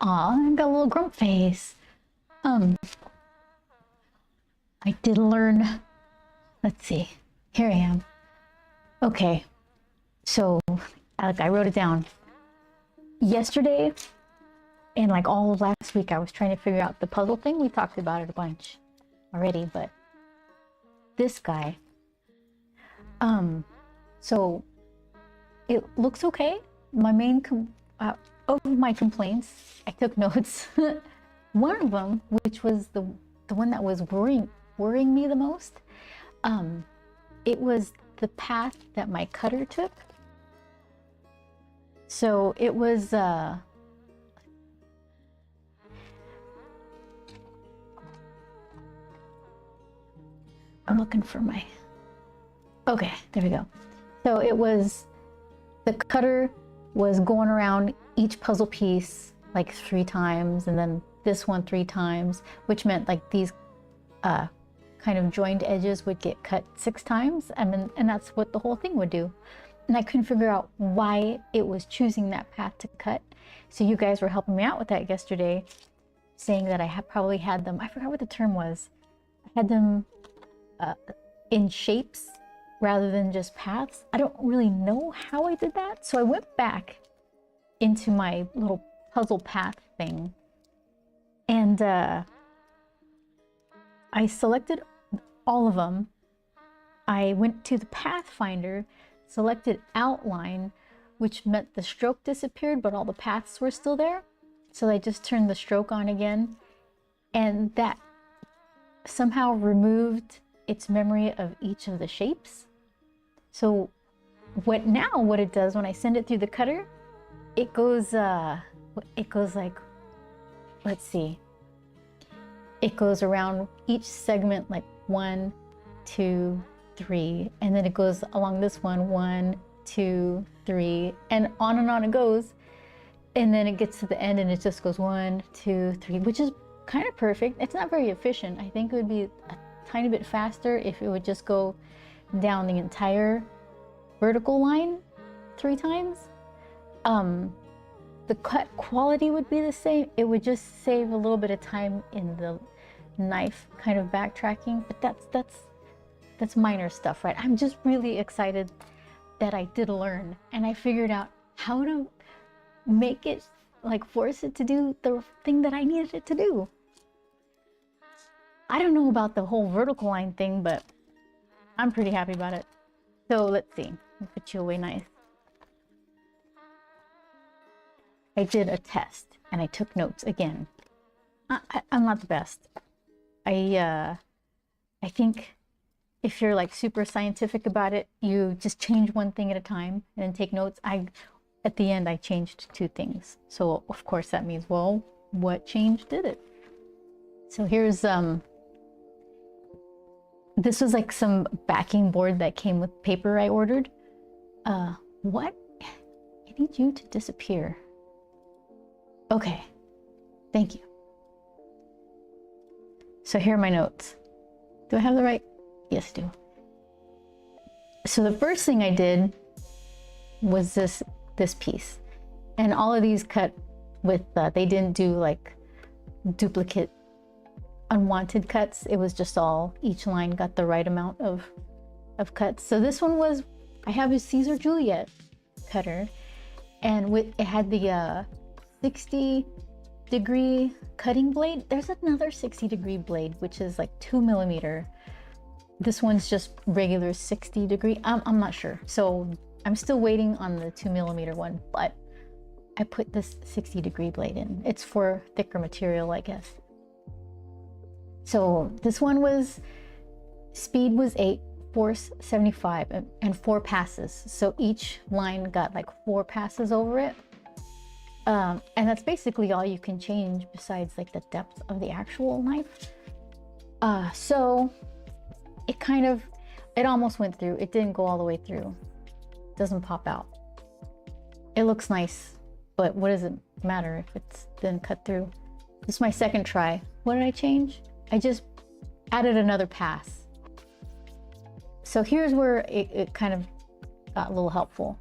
Aw, I got a little grump face. Um, I did learn. Let's see. Here I am. Okay, so like I wrote it down. Yesterday and like all of last week, I was trying to figure out the puzzle thing. We talked about it a bunch already, but this guy. So it looks okay. My main of my complaints, I took notes. One of them, which was the one that was worrying me the most, it was the path that my cutter took. So it was I'm looking for my, okay, there we go. So it was, the cutter was going around each puzzle piece like 3 times, and then this one 3 times, which meant like these kind of joined edges would get cut 6 times, and that's what the whole thing would do. And I couldn't figure out why it was choosing that path to cut. So you guys were helping me out with that yesterday, saying that I probably had them, I forgot what the term was, I had them in shapes rather than just paths. I don't really know how I did that. So I went back into my little puzzle path thing, and I selected all of them. I went to the Pathfinder, selected outline, which meant the stroke disappeared, but all the paths were still there. So I just turned the stroke on again, and that somehow removed its memory of each of the shapes. So what it does when I send it through the cutter, it goes like, let's see, it goes around each segment like 1, 2, 3, and then it goes along this one, 1, 2, 3, and on it goes. And then it gets to the end and it just goes 1, 2, 3, which is kind of perfect. It's not very efficient. I think it would be a tiny bit faster if it would just go down the entire vertical line 3 times. The cut quality would be the same. It would just save a little bit of time in the knife kind of backtracking, but that's minor stuff, right? I'm just really excited that I did learn, and I figured out how to make it, like force it to do the thing that I needed it to do. I don't know about the whole vertical line thing, but I'm pretty happy about it. So let's see, I'll put you away nice. I did a test and I took notes again. I'm not the best. I think if you're like super scientific about it, you just change one thing at a time and then take notes. At the end, I changed 2 things. So of course that means, well, what change did it? So here's, this was like some backing board that came with paper I ordered. What? I need you to disappear. Okay, thank you. So here are my notes. Do I have the right? Yes, I do. So the first thing I did was this piece, and all of these cut with they didn't do like duplicate unwanted cuts. It was just all, each line got the right amount of cuts. So this one was, I have a Caesar Juliet cutter, and it had the 60-degree cutting blade. There's another 60-degree blade, which is like 2mm. This one's just regular 60-degree. I'm not sure. So I'm still waiting on the 2mm one, but I put this 60-degree blade in. It's for thicker material, I guess. So this one was, speed was 8, force 75, and 4 passes. So each line got like 4 passes over it. And that's basically all you can change besides like the depth of the actual knife. So it almost went through. It didn't go all the way through. It doesn't pop out. It looks nice, but what does it matter if it's then cut through? This is my second try. What did I change? I just added another pass. So here's where it kind of got a little helpful.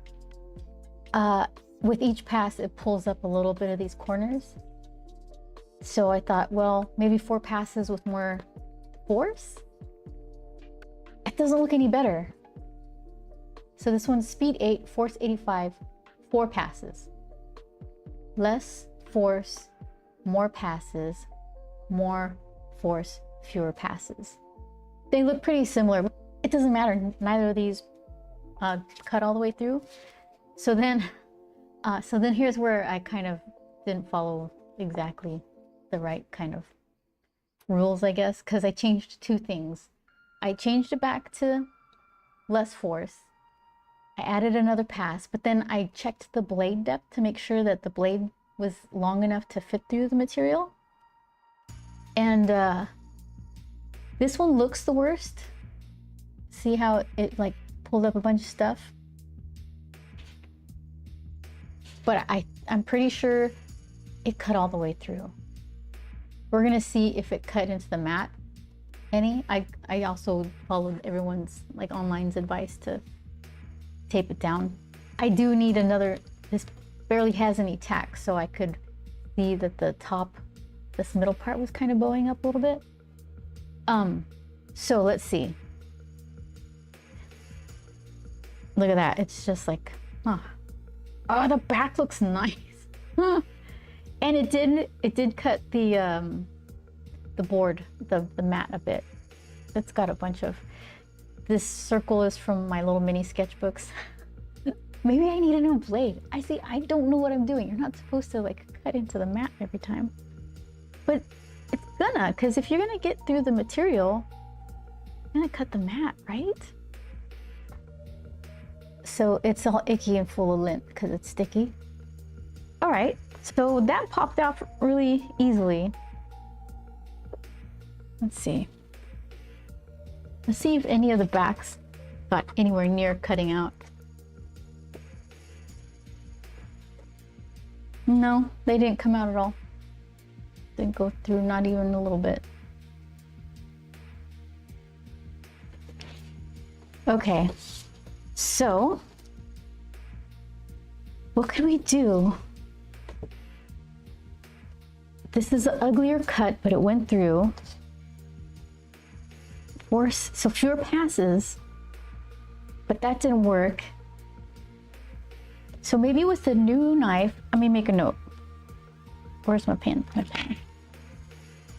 With each pass, it pulls up a little bit of these corners. So I thought, well, maybe 4 passes with more force? It doesn't look any better. So this one's speed 8, force 85, 4 passes. Less force, more passes, more force, fewer passes. They look pretty similar. It doesn't matter. Neither of these cut all the way through. So then here's where I kind of didn't follow exactly the right kind of rules, I guess, because I changed 2 things. I changed it back to less force. I added another pass, but then I checked the blade depth to make sure that the blade was long enough to fit through the material. And this one looks the worst. See how it like pulled up a bunch of stuff? But I'm pretty sure it cut all the way through. We're gonna see if it cut into the mat any. I also followed everyone's like online's advice to tape it down. I do need another, this barely has any tack, so I could see that the top, this middle part was kind of bowing up a little bit. So let's see. Look at that, it's just like, huh. Oh, the back looks nice. Huh. And it did cut the board, the mat a bit. It's got a bunch of, this circle is from my little mini sketchbooks. Maybe I need a new blade. I don't know what I'm doing. You're not supposed to like cut into the mat every time. But it's gonna, because if you're gonna get through the material, you're gonna cut the mat, right? So it's all icky and full of lint because it's sticky. All right, so that popped out really easily. Let's see. Let's see if any of the backs got anywhere near cutting out. No, they didn't come out at all. Didn't go through, not even a little bit. Okay, so what could we do? This is an uglier cut, but it went through. Force, so fewer passes, but that didn't work. So maybe with the new knife, let me make a note. Where's my pen? My pen.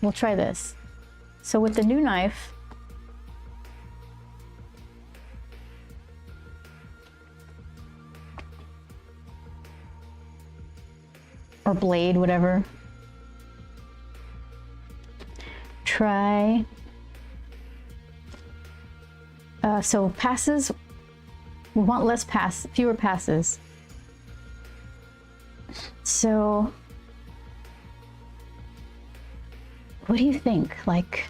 We'll try this. So with the new knife, or blade, whatever. Try. So passes, we want less fewer passes. So what do you think? Like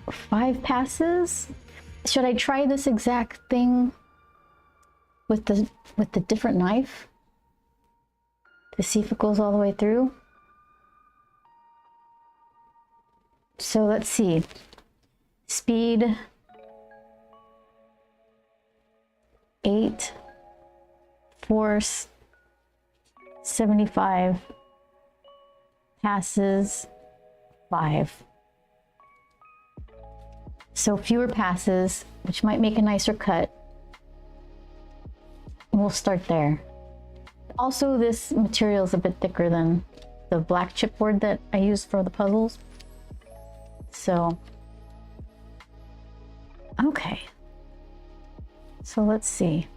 5 passes? Should I try this exact thing with the different knife to see if it goes all the way through? So let's see. Speed 8, force 75, passes 5. So fewer passes, which might make a nicer cut. We'll start there. Also, this material is a bit thicker than the black chipboard that I use for the puzzles. So, okay. So let's see.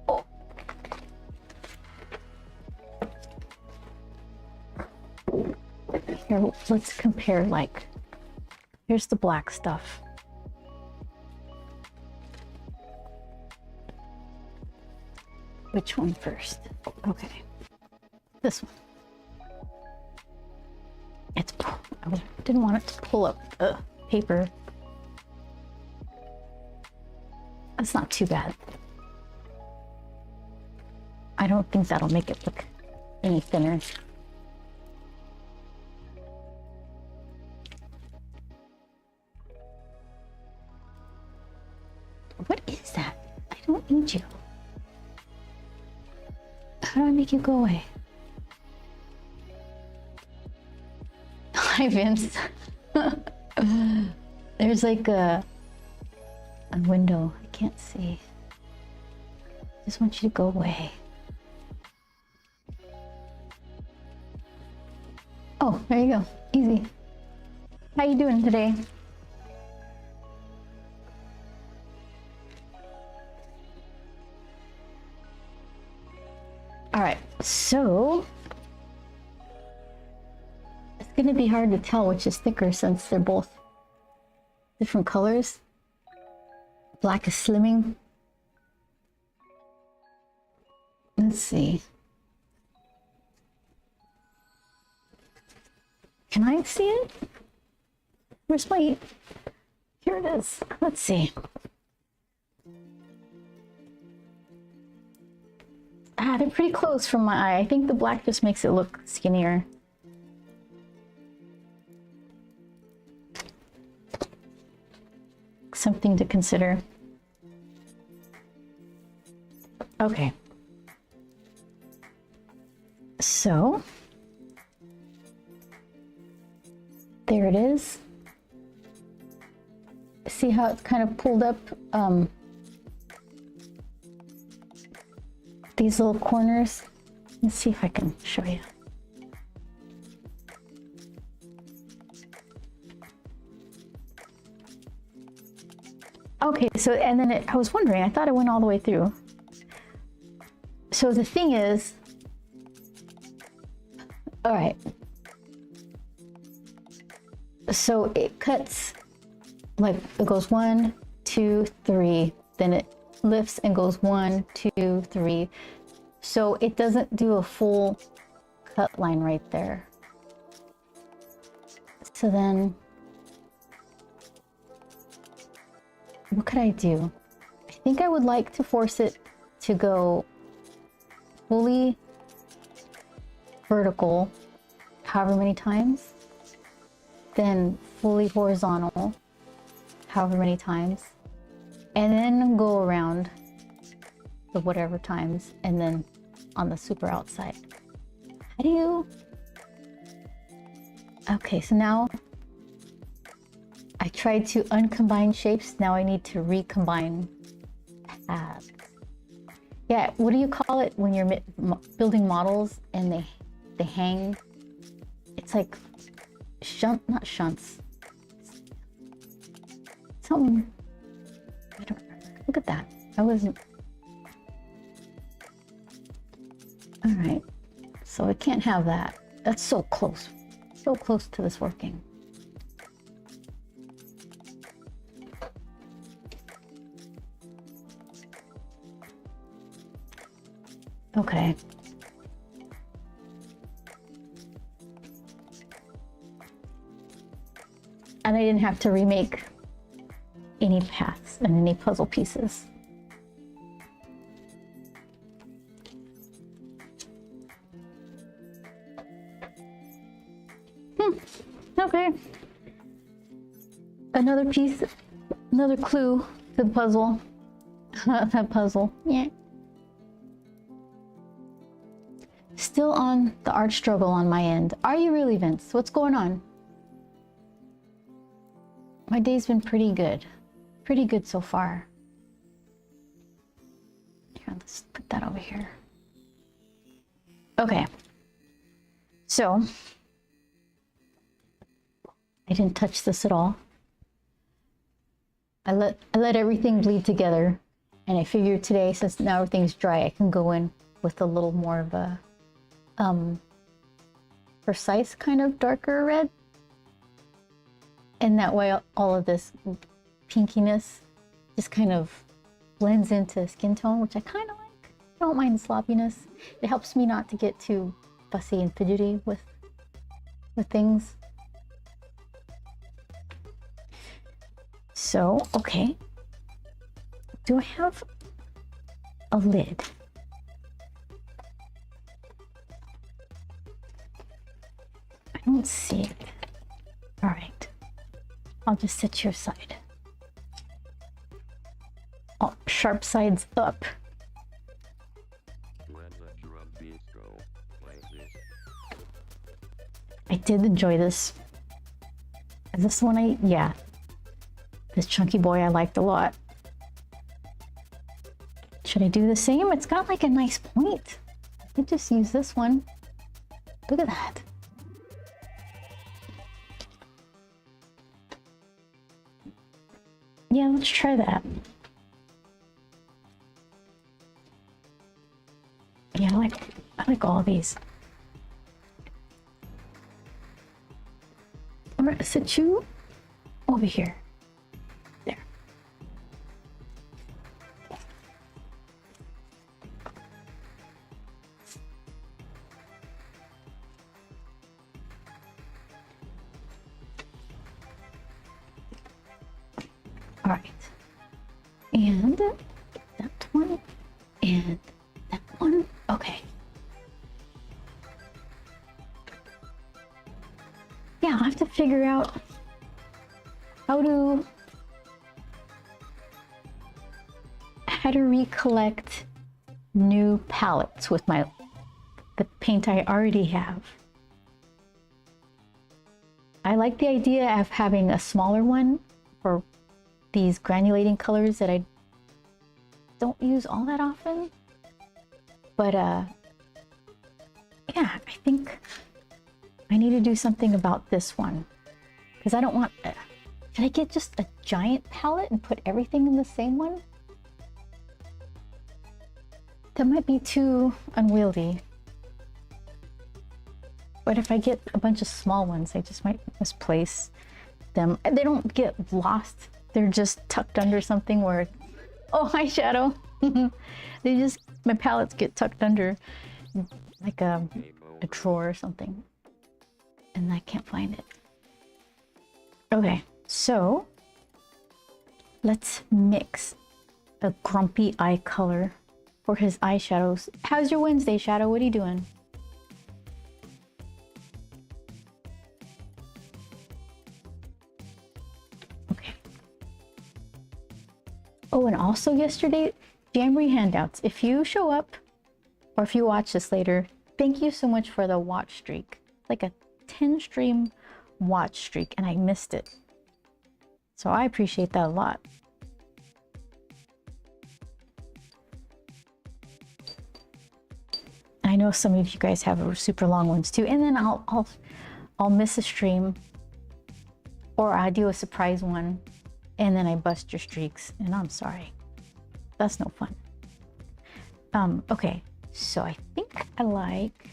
Oh. Here, let's compare, like, here's the black stuff. Which one first? Okay. This one. It's, I didn't want it to pull up the paper. That's not too bad. I don't think that'll make it look any thinner. What is that? I don't need you. How do I make you go away? Hi, Vince. There's like a window. I can't see. Just want you to go away. Oh, there you go. Easy. How you doing today? All right, so it's gonna be hard to tell which is thicker since they're both different colors. Black is slimming. Let's see. Can I see it? Where's my... Here it is. Let's see. Ah, they're pretty close from my eye. I think the black just makes it look skinnier. Something to consider. Okay. So, there it is. See how it's kind of pulled up these little corners? Let's see if I can show you. Okay, so, and then I was wondering, I thought it went all the way through. So the thing is, all right. So it cuts, like it goes 1, 2, 3, then it lifts and goes 1, 2, 3. So it doesn't do a full cut line right there. So then, what could I do? I think I would like to force it to go fully vertical, however many times, then fully horizontal, however many times, and then go around the whatever times, and then on the super outside. How do you... Okay, so now I tried to uncombine shapes. Now I need to recombine paths. Yeah, what do you call it when you're building models and they hang? It's like not shunts. Something. I don't remember. Look at that. I wasn't. All right. So I can't have that. That's so close. So close to this working. Okay. And I didn't have to remake any paths and any puzzle pieces. Okay. Another piece, another clue to the puzzle. That puzzle. Yeah. Still on the art struggle on my end. Are you really, Vince? What's going on? My day's been pretty good. Pretty good so far. Here, let's put that over here. Okay. So, I didn't touch this at all. I let everything bleed together. And I figured today, since now everything's dry, I can go in with a little more of a precise kind of darker red, and that way all of this pinkiness just kind of blends into skin tone, which I kind of like. I don't mind the sloppiness. It helps me not to get too fussy and fidgety with things. So, okay, do I have a lid? I don't see it. All right, I'll just set you aside. Oh, sharp sides up. Let the drum beat I did enjoy this. Is this the one yeah. This chunky boy I liked a lot. Should I do the same? It's got like a nice point. I could just use this one. Look at that. Yeah, let's try that. Yeah, I like all of these. Or is it you? Over here. There. All right. And that one and that one. Okay. Yeah, I'll have to figure out how to recollect new palettes with the paint I already have. I like the idea of having a smaller one for these granulating colors that I don't use all that often. But yeah, I think I need to do something about this one because I don't want. Should I get just a giant palette and put everything in the same one? That might be too unwieldy. But if I get a bunch of small ones, I just might misplace them. They don't get lost. They're just tucked under something where, oh, eyeshadow. My palettes get tucked under like a drawer or something. And I can't find it. Okay, so let's mix a grumpy eye color for his eyeshadows. How's your Wednesday, Shadow? What are you doing? Okay. Oh, and also yesterday, Jamboree handouts. If you show up, or if you watch this later, thank you so much for the watch streak. Like a 10 stream watch streak, and I missed it. So I appreciate that a lot. I know some of you guys have super long ones too, and then I'll miss a stream, or I do a surprise one, and then I bust your streaks, and I'm sorry. That's no fun. Okay, so I think I like.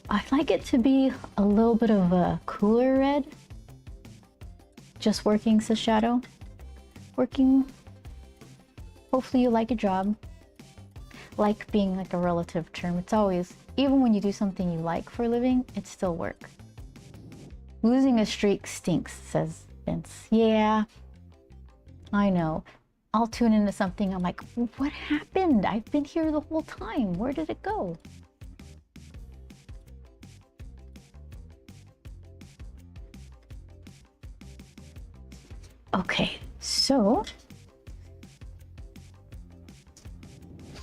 I'd like it to be a little bit of a cooler red. Just working, says Shadow. Working. Hopefully you like a job. Like being like a relative term. It's always, even when you do something you like for a living, it's still work. Losing a streak stinks, says Vince. Yeah, I know. I'll tune into something. I'm like, what happened? I've been here the whole time. Where did it go? Okay, so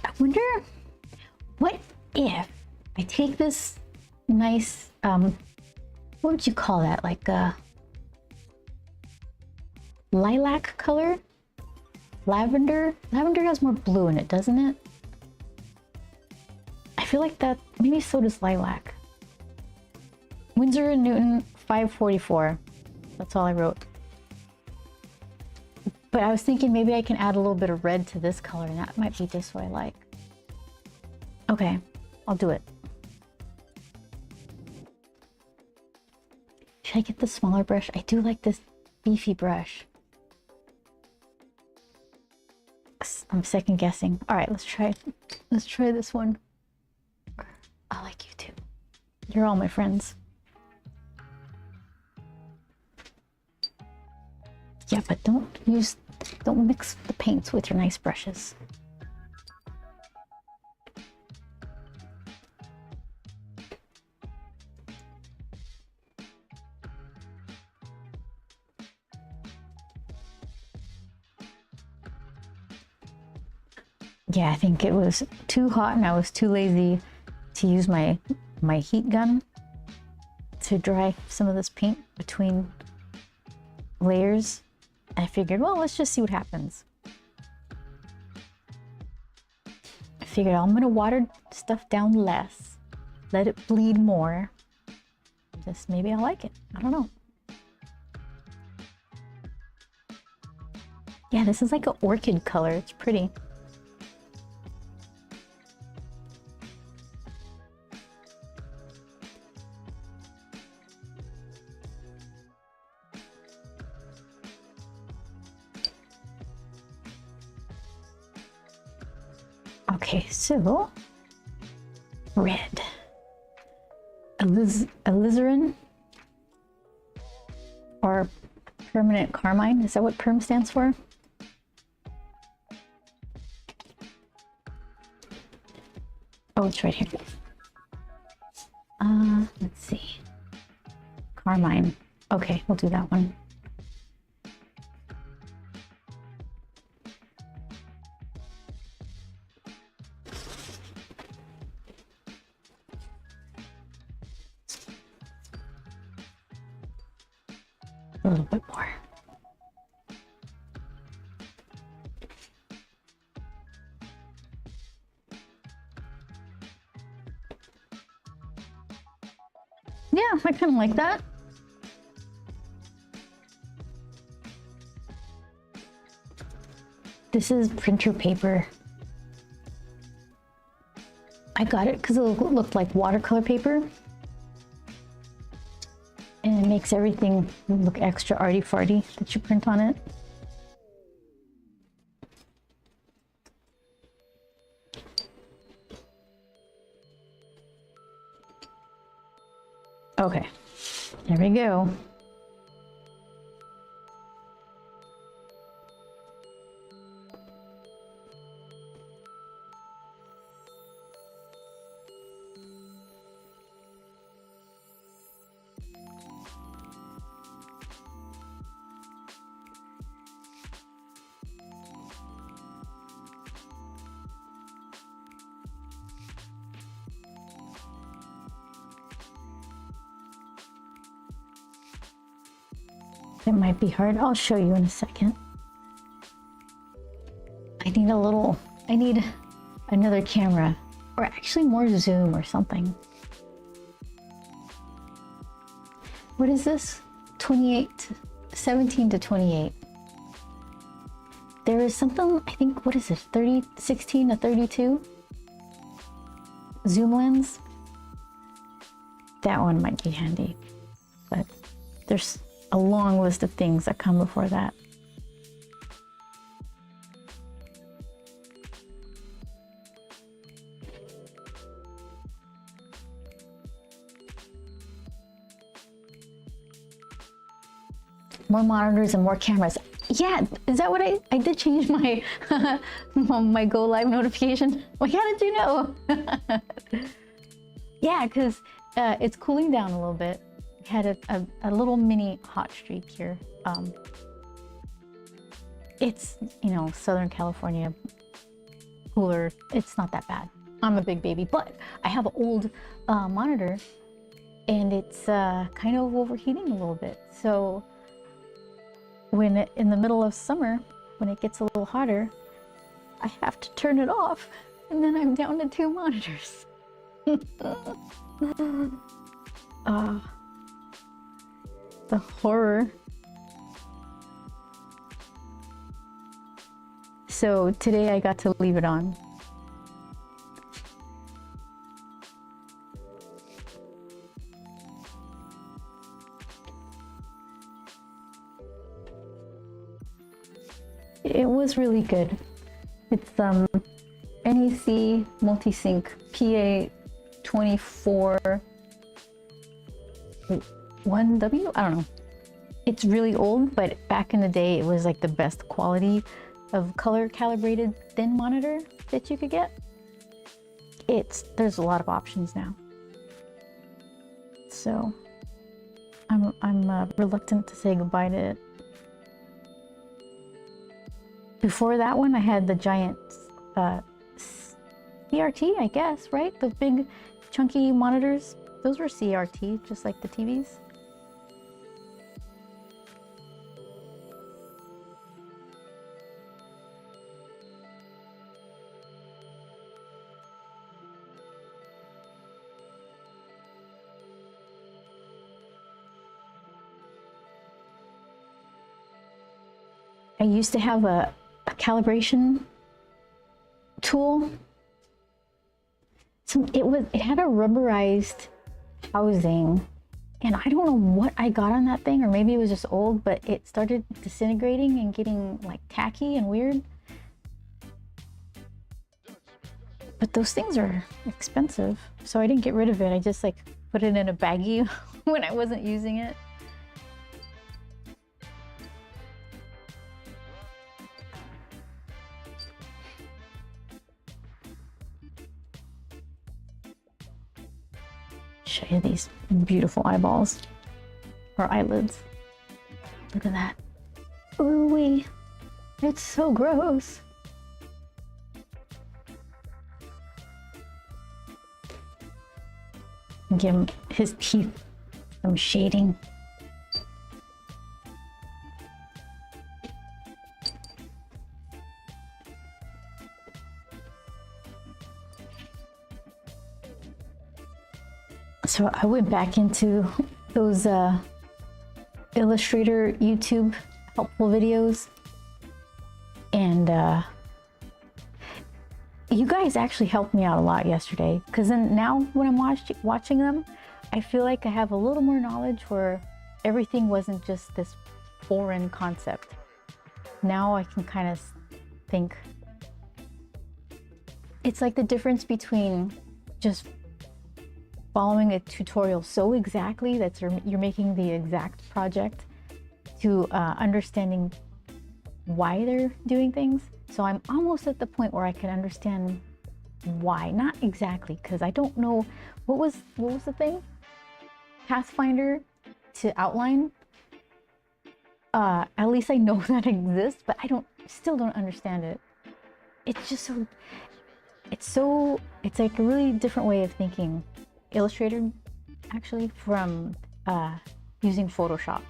I wonder, what if I take this nice, what would you call that? Like a lilac color? Lavender? Lavender has more blue in it, doesn't it? I feel like that, maybe so does lilac. Winsor and Newton, 544. That's all I wrote. But I was thinking maybe I can add a little bit of red to this color, and that might be just what I like. Okay, I'll do it. Should I get the smaller brush? I do like this beefy brush. I'm second guessing. All right, let's try this one. I like you too. You're all my friends. Yeah, but don't mix the paints with your nice brushes. Yeah, I think it was too hot and I was too lazy to use my heat gun to dry some of this paint between layers. I figured, well, let's just see what happens. I figured I'm gonna water stuff down less, let it bleed more. Just maybe I like it. I don't know. Yeah, this is like an orchid color. It's pretty. Okay, so red. Alizarin or permanent carmine. Is that what perm stands for? Oh, it's right here. Let's see. Carmine. Okay, we'll do that one. A little bit more. Yeah, I kind of like that. This is printer paper. I got it because it looked like watercolor paper. And it makes everything look extra arty-farty that you print on it. Okay, there we go. It might be hard. I'll show you in a second. I need another camera, or actually more zoom or something. What is this? 17 to 28. There is something, I think, what is this? 16 to 32? Zoom lens. That one might be handy, but there's a long list of things that come before that. More monitors and more cameras. Yeah, is that what I did change my my go live notification? Well, how did you know? Yeah, because it's cooling down a little bit. Had a little mini hot streak here. It's, you know, Southern California cooler. It's not that bad. I'm a big baby, but I have an old monitor and it's kind of overheating a little bit. So when in the middle of summer, when it gets a little hotter, I have to turn it off and then I'm down to 2 monitors. The horror. So today I got to leave it on. It was really good. It's NEC multi-sync PA24 1W? I don't know. It's really old, but back in the day it was like the best quality of color calibrated thin monitor that you could get. There's a lot of options now. So I'm reluctant to say goodbye to it. Before that one I had the giant CRT, I guess, right? The big chunky monitors, those were CRT, just like the TVs. I used to have a calibration tool. So it had a rubberized housing, and I don't know what I got on that thing, or maybe it was just old, but it started disintegrating and getting like tacky and weird. But those things are expensive, so I didn't get rid of it. I just like put it in a baggie when I wasn't using it. Show you these beautiful eyeballs or eyelids. Look at that. Ooh-wee. It's so gross. Give him his teeth some shading. So I went back into those Illustrator YouTube helpful videos, and you guys actually helped me out a lot yesterday, because then now when I'm watching them, I feel like I have a little more knowledge where everything wasn't just this foreign concept. Now I can kind of think. It's like the difference between just following a tutorial so exactly that you're making the exact project to understanding why they're doing things. So I'm almost at the point where I can understand why, not exactly, because I don't know what was the thing. Pathfinder to outline. At least I know that exists, but I still don't understand it. It's just it's like a really different way of thinking. Illustrator, actually, from using Photoshop,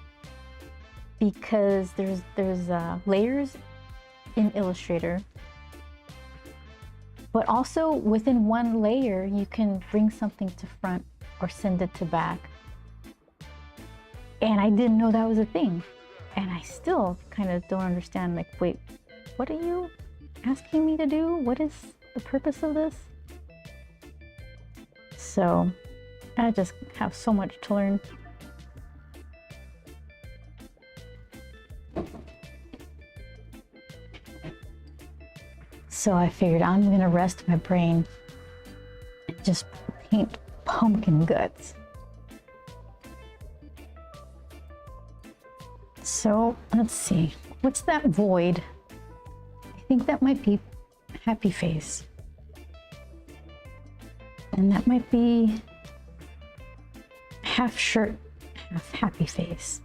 because there's layers in Illustrator, but also within one layer you can bring something to front or send it to back, and I didn't know that was a thing, and I still kind of don't understand, like, wait, what are you asking me to do? What is the purpose of this? So I just have so much to learn. So I figured I'm gonna rest my brain and just paint pumpkin guts. So let's see, what's that void? I think that might be happy face. And that might be half shirt, half happy face.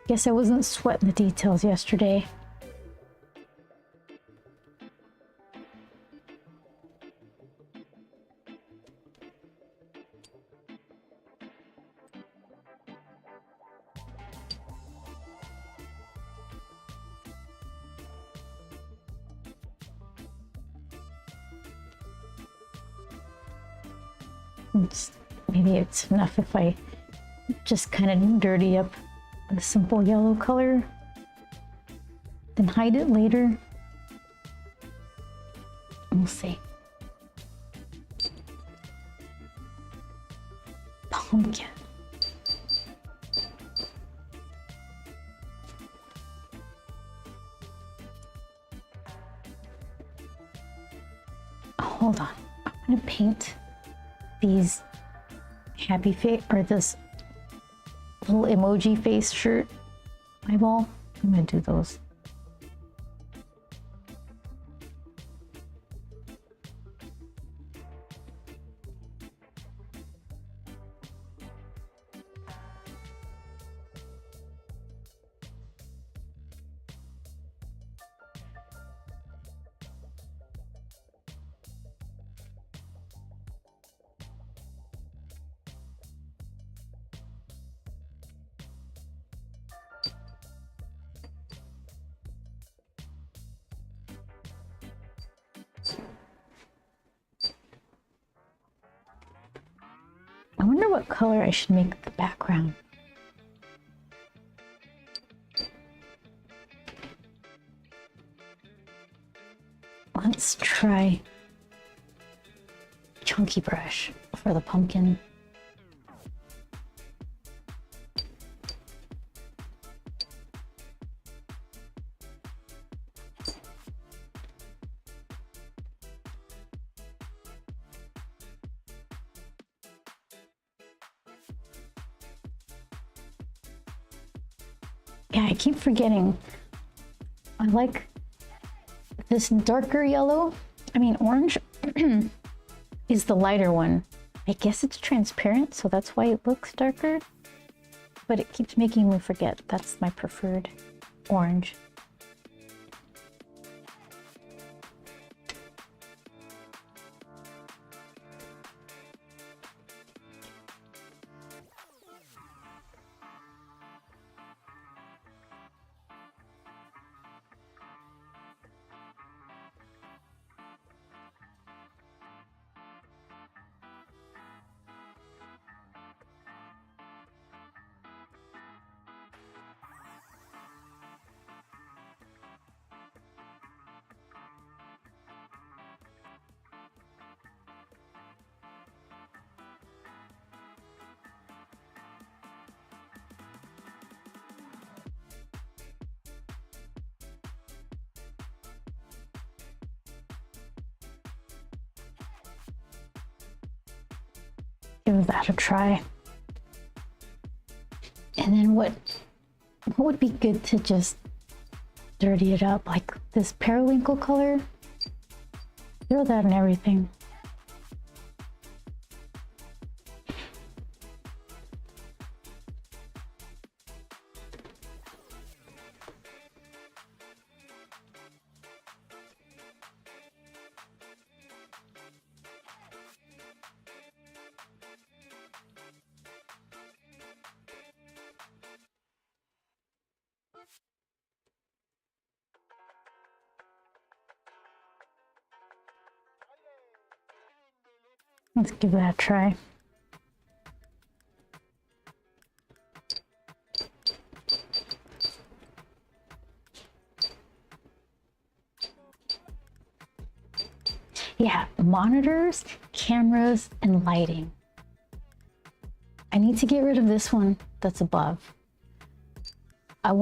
Guess I wasn't sweating the details yesterday. Maybe it's enough if I just kind of dirty up a simple yellow color, then hide it later. We'll see. Pumpkin. Hold on, I'm gonna paint these happy face, or this little emoji face shirt eyeball. I'm gonna do those. what color I should make the background. Let's try chunky brush for the pumpkin. Yeah, I keep forgetting. I like this darker yellow. I mean, orange is the lighter one. I guess it's transparent, so that's why it looks darker. But it keeps making me forget. That's my preferred orange. Give that a try. And then what would be good to just dirty it up, like this periwinkle color? Throw that in everything. Let's give that a try. Yeah, monitors, cameras, and lighting. I need to get rid of this one that's above. I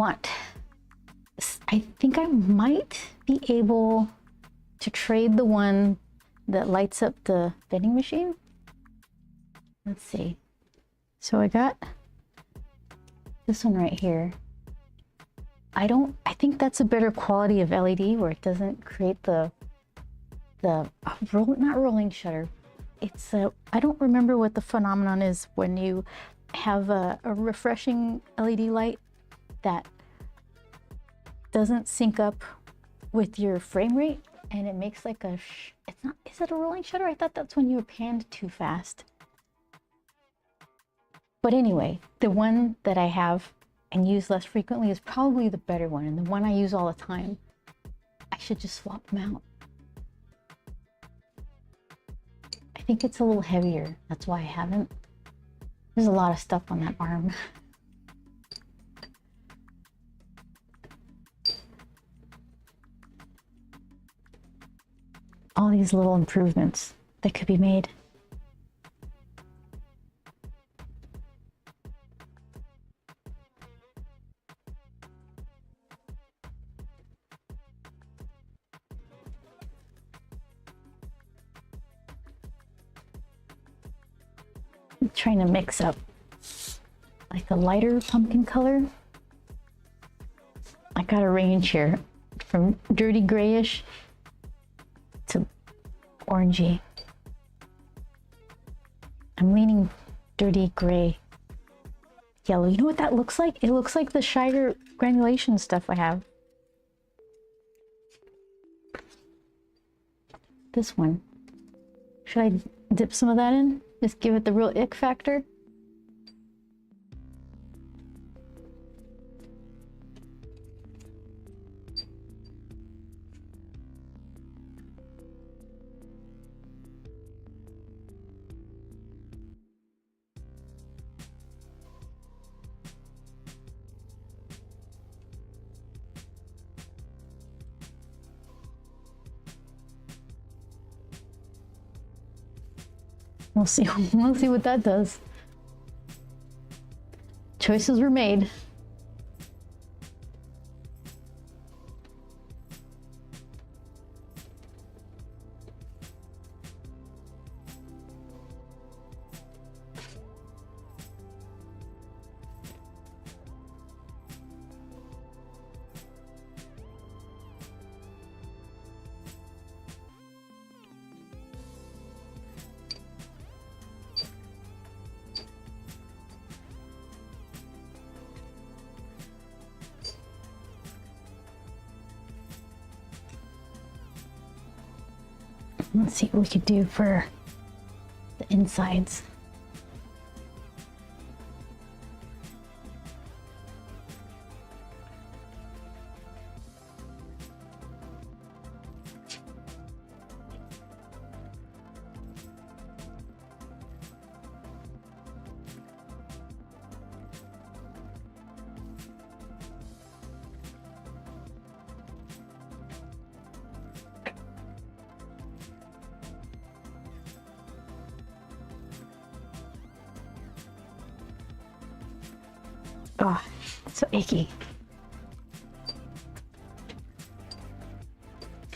think I might be able to trade the one that lights up the vending machine. Let's see. So I got this one right here. I think that's a better quality of LED where it doesn't create not rolling shutter. It's I don't remember what the phenomenon is when you have a refreshing LED light that doesn't sync up with your frame rate, and it makes like is it a rolling shutter? I thought that's when you panned too fast. But anyway, the one that I have and use less frequently is probably the better one, and the one I use all the time, I should just swap them out. I think it's a little heavier, that's why I haven't. There's a lot of stuff on that arm. All these little improvements that could be made. I'm trying to mix up like a lighter pumpkin color. I got a range here from dirty grayish to orangey. I'm leaning dirty gray yellow. You know what that looks like? It looks like the Shiger granulation stuff I have. This one. Should I dip some of that in? Just give it the real ick factor? We'll see. We'll see what that does. Choices were made. Let's see what we could do for the insides. Oh, it's so icky.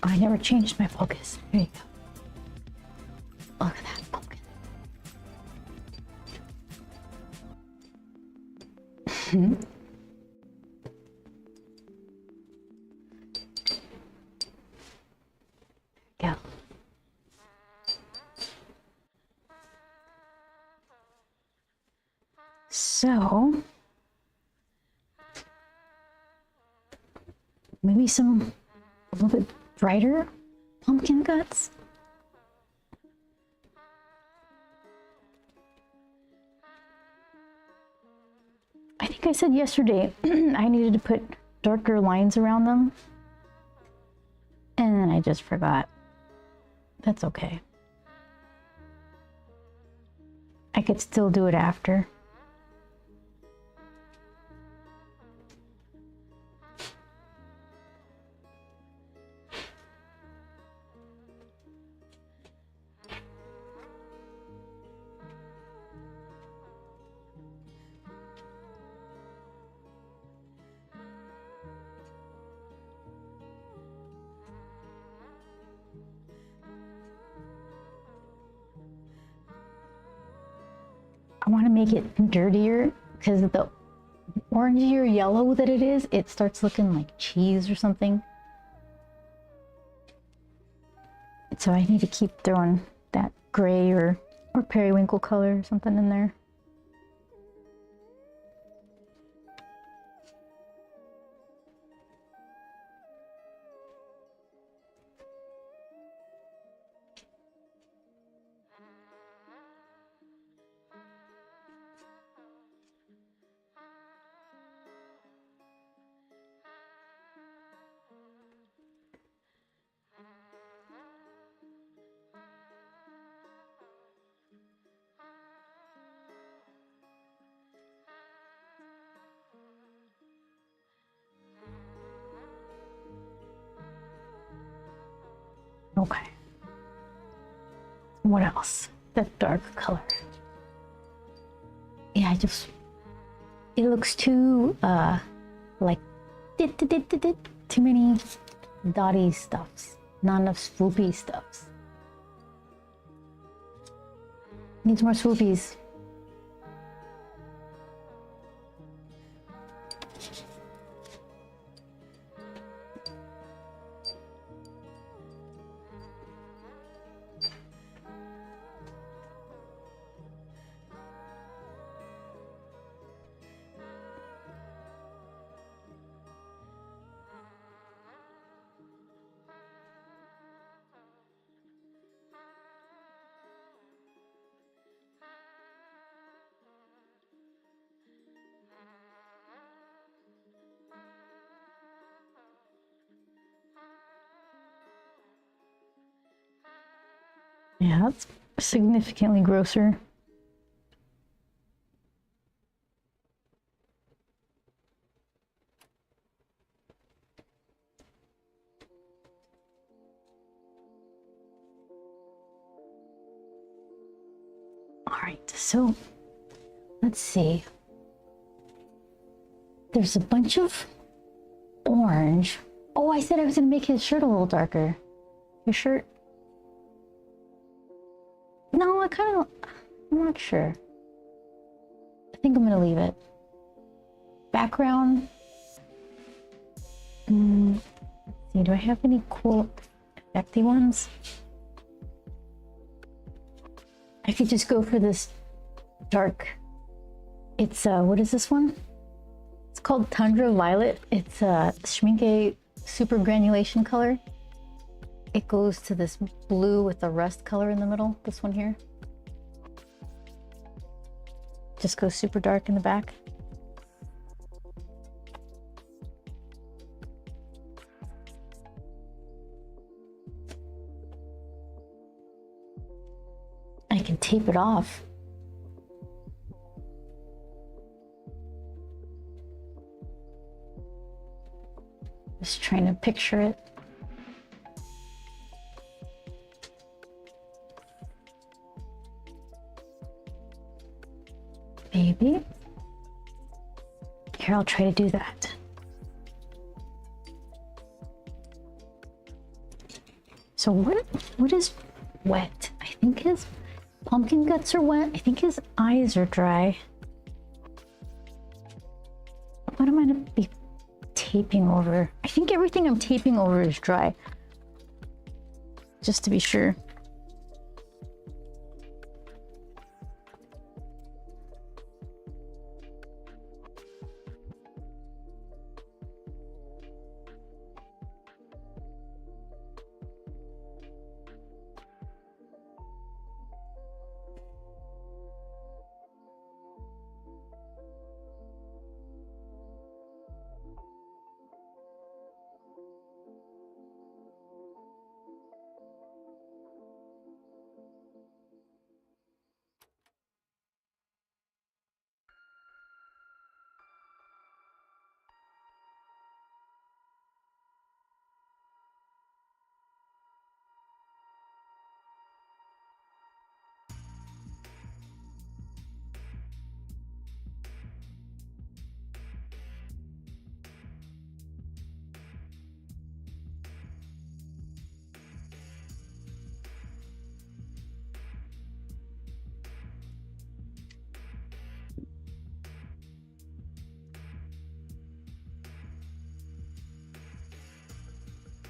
Oh, I never changed my focus. There you go. Look at that pumpkin. Go. So maybe some a little bit brighter pumpkin guts. I think I said yesterday I needed to put darker lines around them, and then I just forgot. That's okay. I could still do it after. I want to make it dirtier because the orangier yellow that it is, it starts looking like cheese or something. So I need to keep throwing that gray or periwinkle color or something in there. Okay. What else? That dark color. Yeah, it looks too like too many dotty stuffs, not enough swoopy stuffs. Needs more swoopies. Yeah, that's significantly grosser. right, so let's see. There's a bunch of orange. Oh, I said I was gonna make his shirt a little darker. Your shirt? No, I'm not sure. I think I'm gonna leave it. Background. Let's see, do I have any cool effecty ones? I could just go for this dark. It's what is this one? It's called Tundra Violet. It's a Schmincke super granulation color. It goes to this blue with the rust color in the middle, this one here. Just goes super dark in the back. I can tape it off. Just trying to picture it. Maybe. Here, I'll try to do that. So what is wet? I think his pumpkin guts are wet. I think his eyes are dry. What am I gonna be taping over? I think everything I'm taping over is dry. Just to be sure.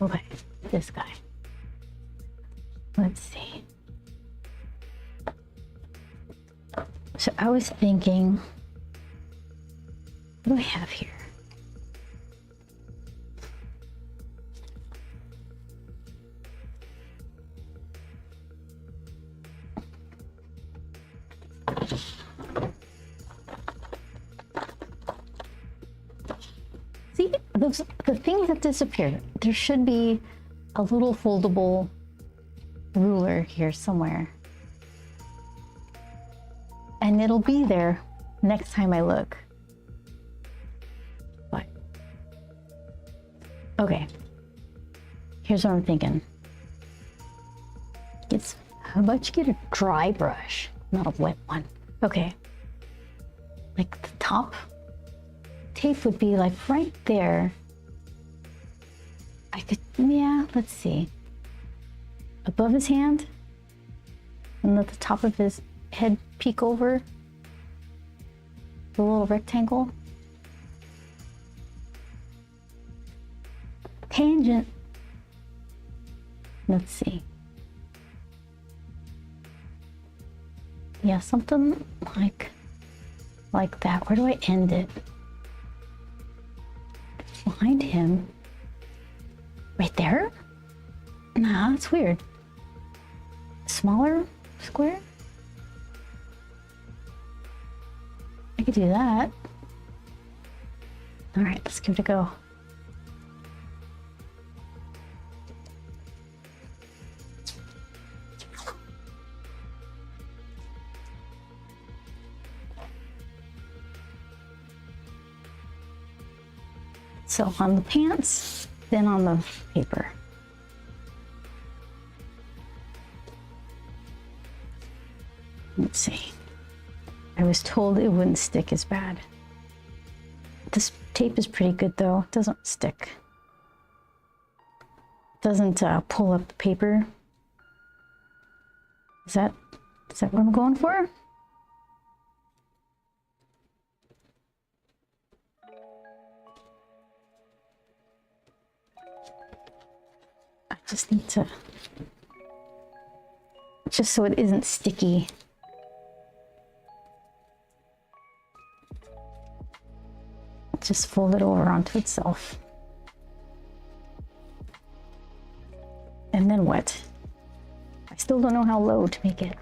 Okay, this guy. Let's see. So I was thinking, what do I have here? See, the things that disappear. There should be a little foldable ruler here somewhere. And it'll be there next time I look. But, okay. Here's what I'm thinking. How about you get a dry brush, not a wet one? Okay. Like the top tape would be like right there. I could, yeah, let's see. Above his hand, and let the top of his head peek over the little rectangle. Tangent. Let's see. Yeah, something like that. Where do I end it? Behind him. Right there? Nah, that's weird. Smaller square? I could do that. All right, let's give it a go. So on the pants, then on the paper. Let's see. I was told it wouldn't stick as bad. This tape is pretty good though. It doesn't stick. It doesn't pull up the paper. Is that what I'm going for? I just need to, just so it isn't sticky. Just fold it over onto itself. And then what? I still don't know how low to make it.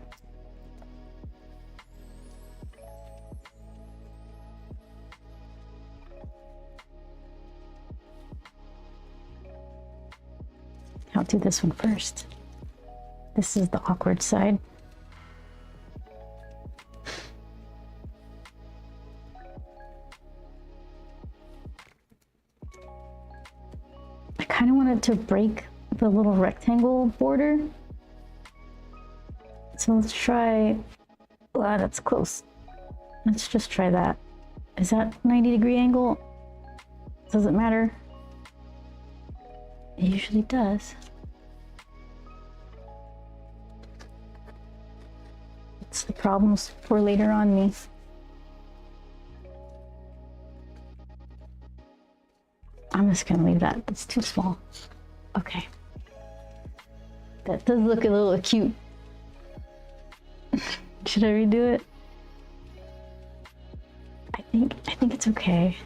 I'll do this one first. This is the awkward side. I kind of wanted to break the little rectangle border. So let's try, wow, that's close. Let's just try that. Is that 90-degree angle? Does it matter? It usually does. It's the problems for later on me. I'm just gonna leave that. It's too small. Okay. That does look a little cute. Should I redo it? I think it's okay.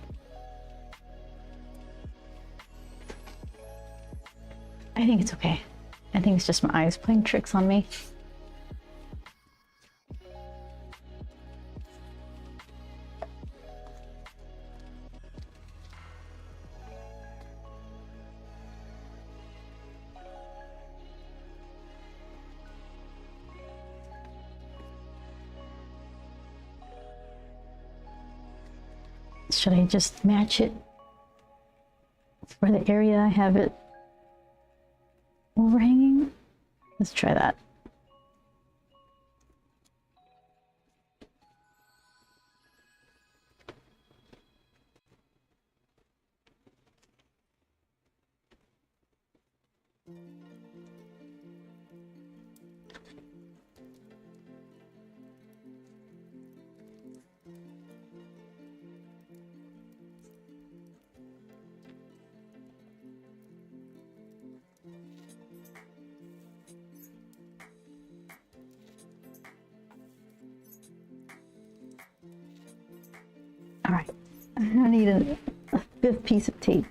I think it's okay. I think it's just my eyes playing tricks on me. Should I just match it for the area I have it overhanging? Let's try that. All right, I need a fifth piece of tape.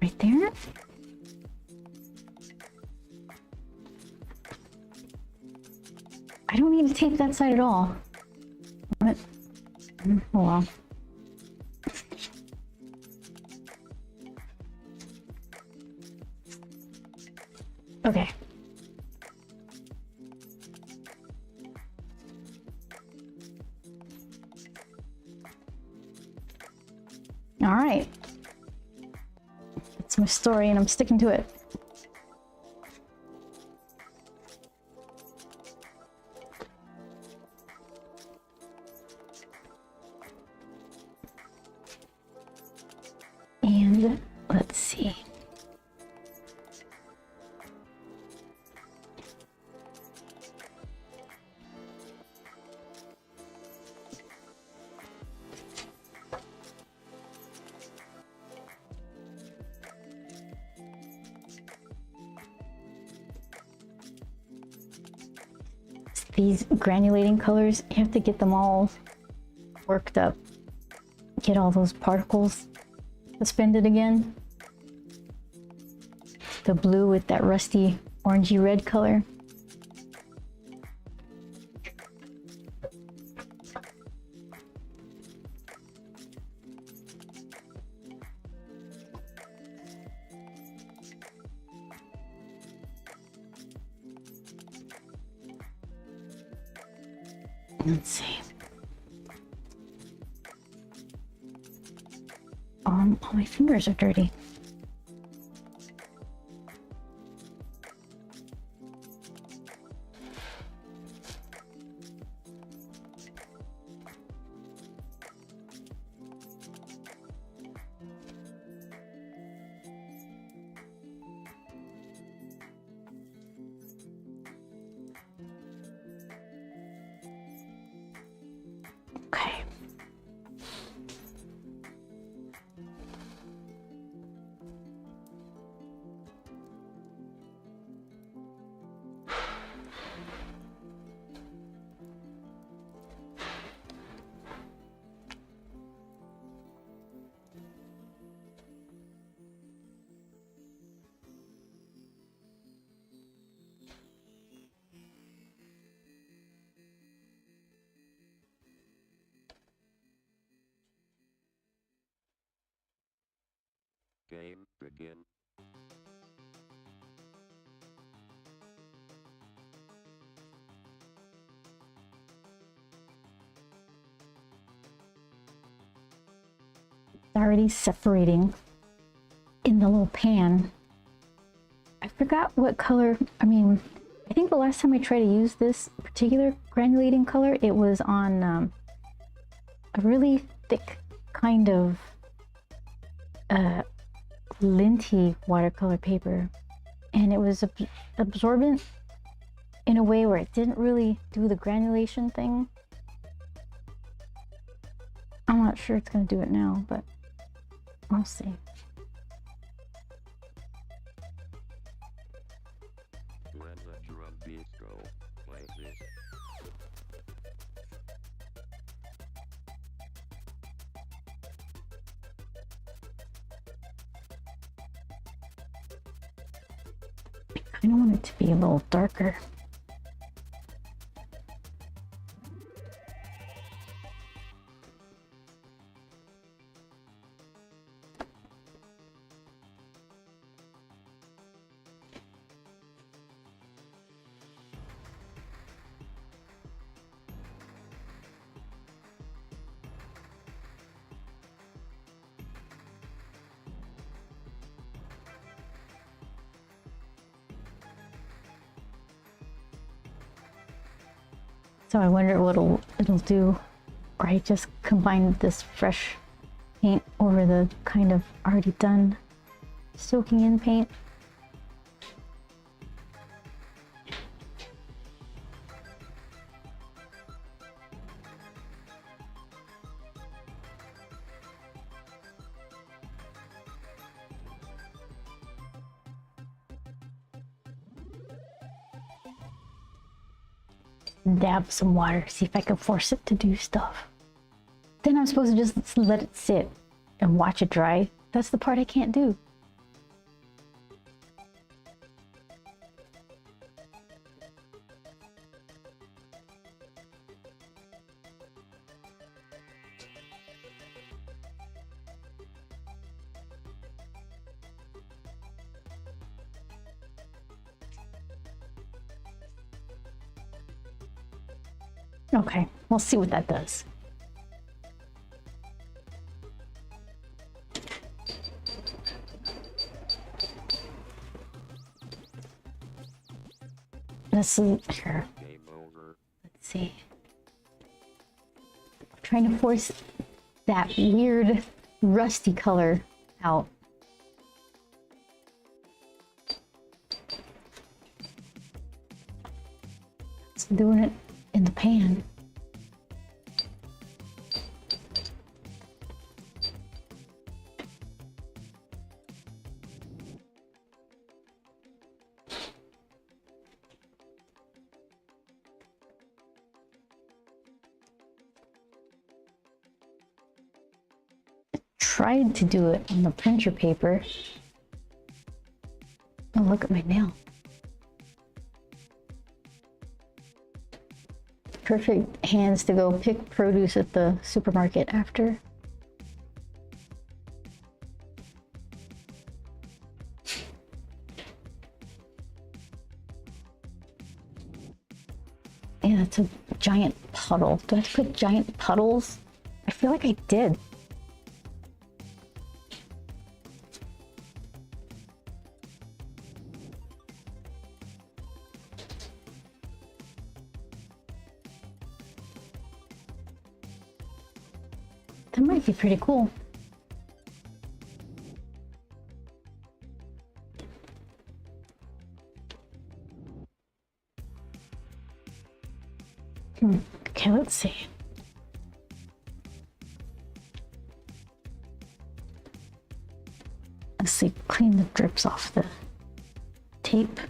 Right there. I don't need to tape that side at all. What? Oh well. Okay. All right. That's my story and I'm sticking to it. And let's see. These granulating colors, you have to get them all worked up. Get all those particles suspended again. The blue with that rusty orangey red color. Let's see. All my fingers are dirty. Game begin. It's already separating in the little pan. I forgot what color, I think the last time I tried to use this particular granulating color, it was on a really thick kind of linty watercolor paper, and it was absorbent in a way where it didn't really do the granulation thing. I'm not sure it's going to do it now, but we'll see. When the drum beats go, play this. I kind of want it to be a little darker. So I wonder what it'll do, or I just combine this fresh paint over the kind of already done soaking in paint. Dab some water, see if I can force it to do stuff. Then I'm supposed to just let it sit and watch it dry. That's the part I can't do. Okay, we'll see what that does. Let's see here. Game over. Let's see. I'm trying to force that weird rusty color out. It's doing it in the pan. Tried to do it on the printer paper. Oh, look at my nail. Perfect hands to go pick produce at the supermarket after. Yeah, that's a giant puddle. Do I have to put giant puddles? I feel like I did. That might be pretty cool. Okay, let's see. Let's see, clean the drips off the tape.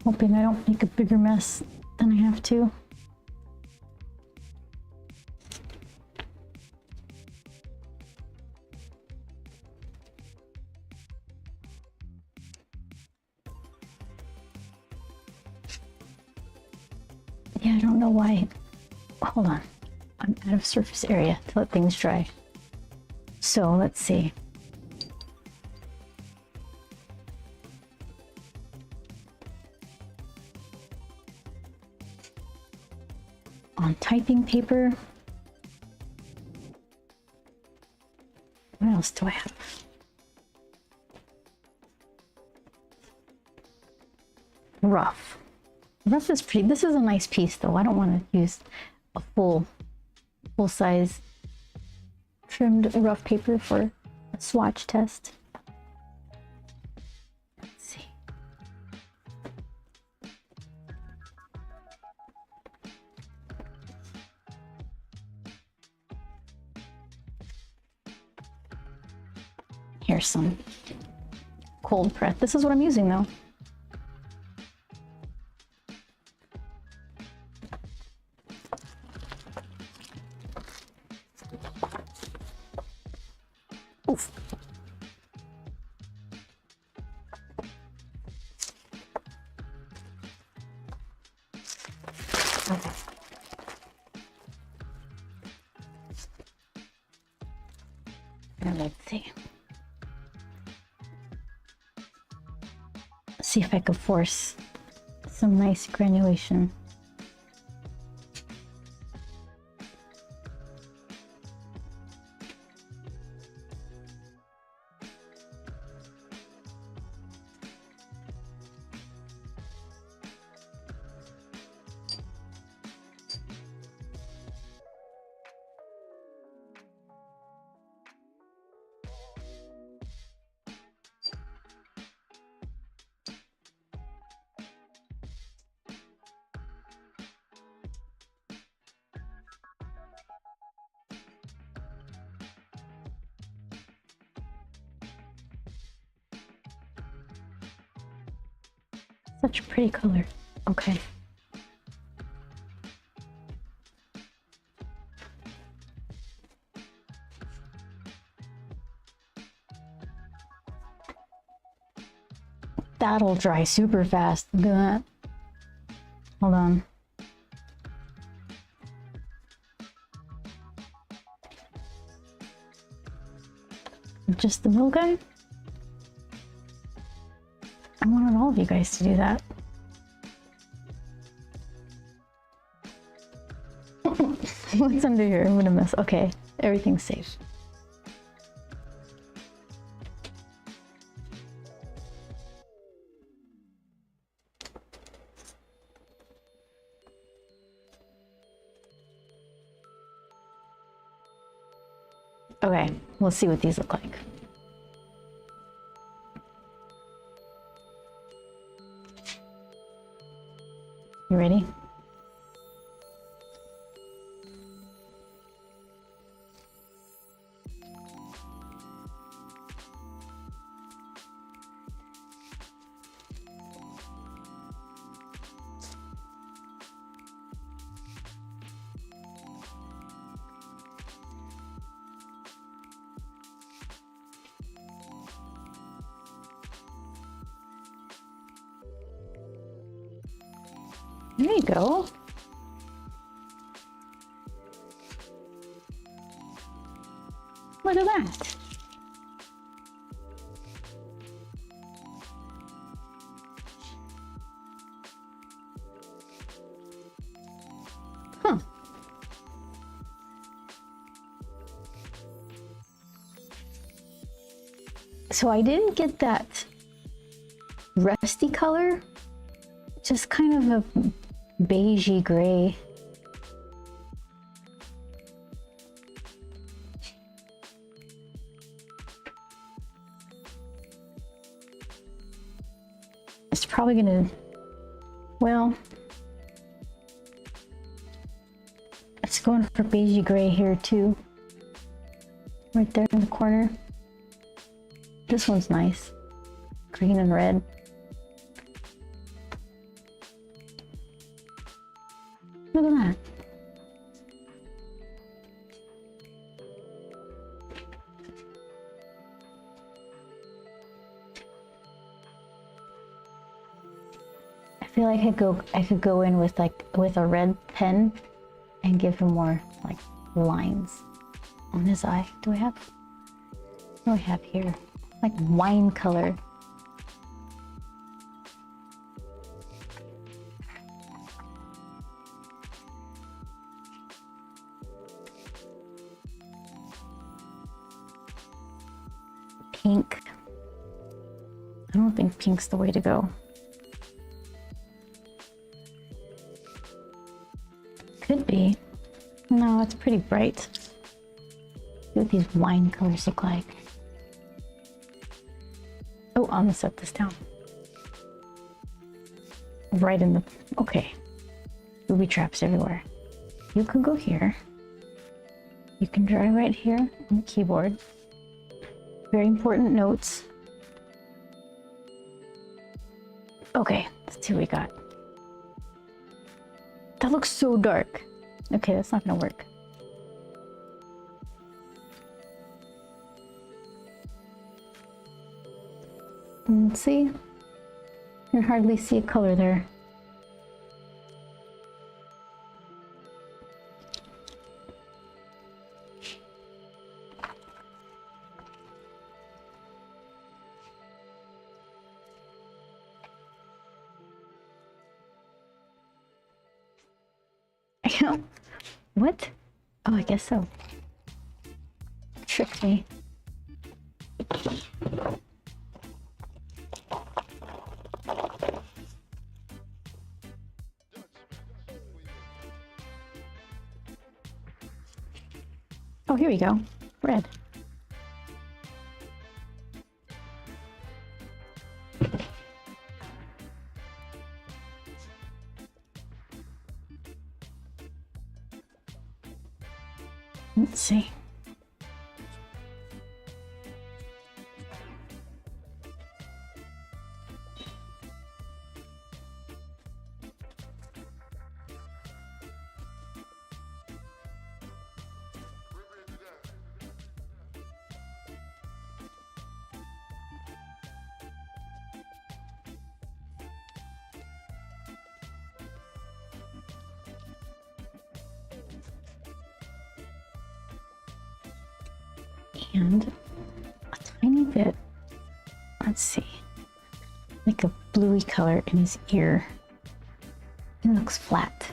Hoping I don't make a bigger mess than I have to. Yeah, I don't know why. Hold on. I'm out of surface area to let things dry. So let's see. On typing paper. What else do I have? Rough. Rough is pretty. This is a nice piece though. I don't want to use a full size trimmed rough paper for a swatch test. Let's see. Here's some cold press. This is what I'm using though. Oof. Okay. And let's see. Let's see if I could force some nice granulation. Such a pretty color. Okay. That'll dry super fast. Look at that. Hold on. Just the middle guy? I wanted all of you guys to do that. What's under here? I'm gonna miss. Okay, everything's safe. Okay, let's see what these look like. You ready? There you go. Look at that. Huh. So I didn't get that rusty color, just kind of a beigey gray. It's probably gonna, well, it's going for beigey gray here too. Right there in the corner. This one's nice. Green and red. Look at that. I feel like I could go in with a red pen and give him more like lines on his eye. Do I have What do I have here? Like wine color. Pink. I don't think pink's the way to go. Could be. No, it's pretty bright. See what these wine colors look like. Oh, I'm gonna set this down. Right in the... Okay. Booby traps everywhere. You can go here. You can draw right here on the keyboard. Very important notes. Okay, let's see what we got. That looks so dark. Okay, that's not gonna work. See? You can hardly see a color there. What? Oh, I guess so. Tricked me. Oh, here we go. Red. Let's see. And a tiny bit, let's see, like a bluey color in his ear. It looks flat.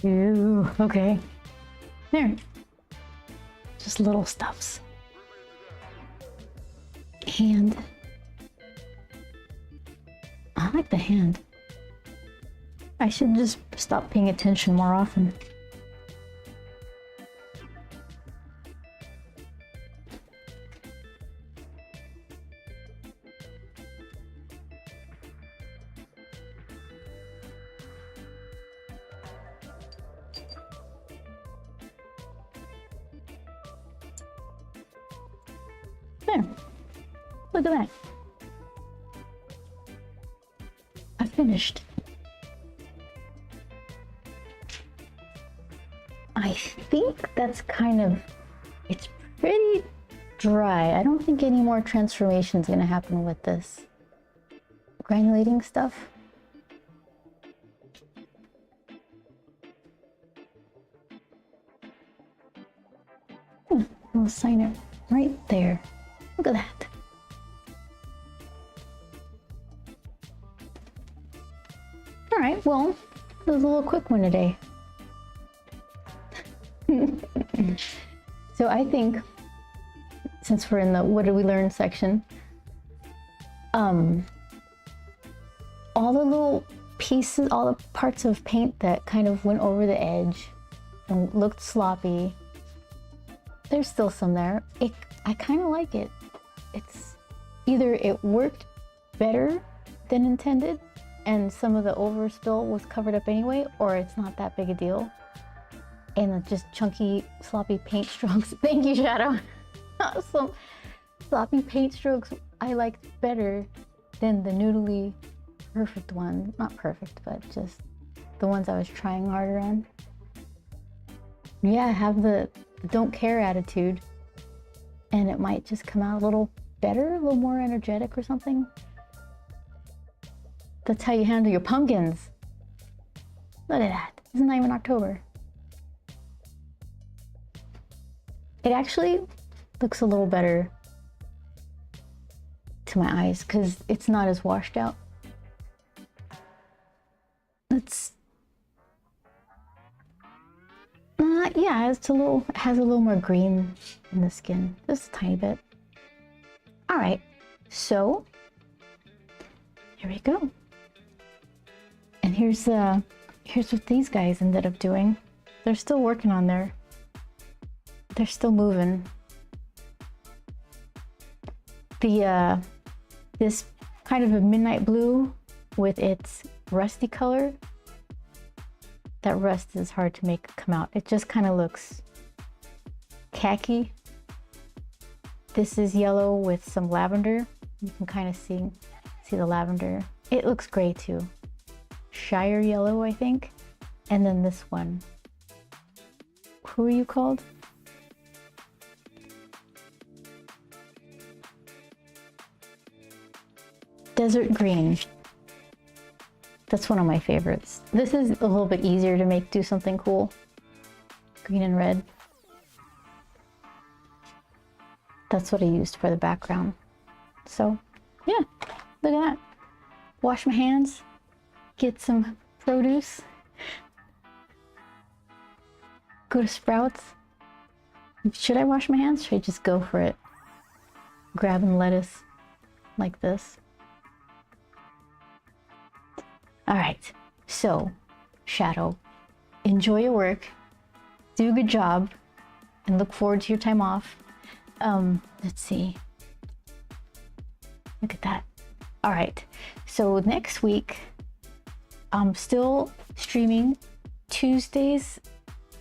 Ew, okay. There. Just little stuffs. Hand. I like the hand. I should just stop paying attention more often. There. Look at that. I finished. I think that's kind of, it's pretty dry. I don't think any more transformation is going to happen with this granulating stuff. We'll sign it right there. Look at that. All right, well, it was a little quick one today. So I think since we're in the what did we learn section. All the little pieces, all the parts of paint that kind of went over the edge and looked sloppy, there's still some there. I kind of like it. It's either it worked better than intended and some of the overspill was covered up anyway, or it's not that big a deal. And just chunky, sloppy paint strokes. Thank you, Shadow. Some sloppy paint strokes I liked better than the noodly perfect one. Not perfect, but just the ones I was trying harder on. Yeah, I have the don't care attitude, and it might just come out a little better, a little more energetic or something. That's how you handle your pumpkins. Look at that. It's not even October. It actually looks a little better to my eyes because it's not as washed out. Yeah, it has a little more green in the skin, just a tiny bit. All right, so here we go. And here's what these guys ended up doing. They're still working on they're still moving. This kind of a midnight blue with its rusty color. That rust is hard to make come out. It just kind of looks khaki. This is yellow with some lavender. You can kind of see the lavender. It looks gray too. Shire yellow, I think. And then this one. Who are you called? Desert green. That's one of my favorites. This is a little bit easier to do something cool. Green and red. That's what I used for the background. So yeah, look at that. Wash my hands, get some produce, go to Sprouts. Should I wash my hands? Should I just go for it? Grabbing lettuce like this. All right, so Shadow, enjoy your work, do a good job, and look forward to your time off. Let's see. Look at that. All right, so next week, I'm still streaming Tuesdays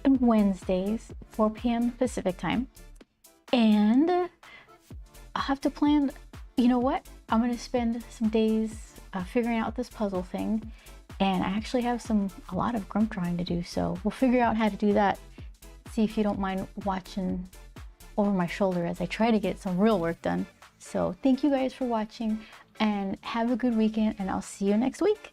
and Wednesdays, 4 p.m. Pacific time. And I'll have to plan, you know what? I'm gonna spend some days figuring out this puzzle thing, and I actually have a lot of grump drawing to do, so we'll figure out how to do that. See if you don't mind watching over my shoulder as I try to get some real work done. So thank you guys for watching, and have a good weekend, and I'll see you next week.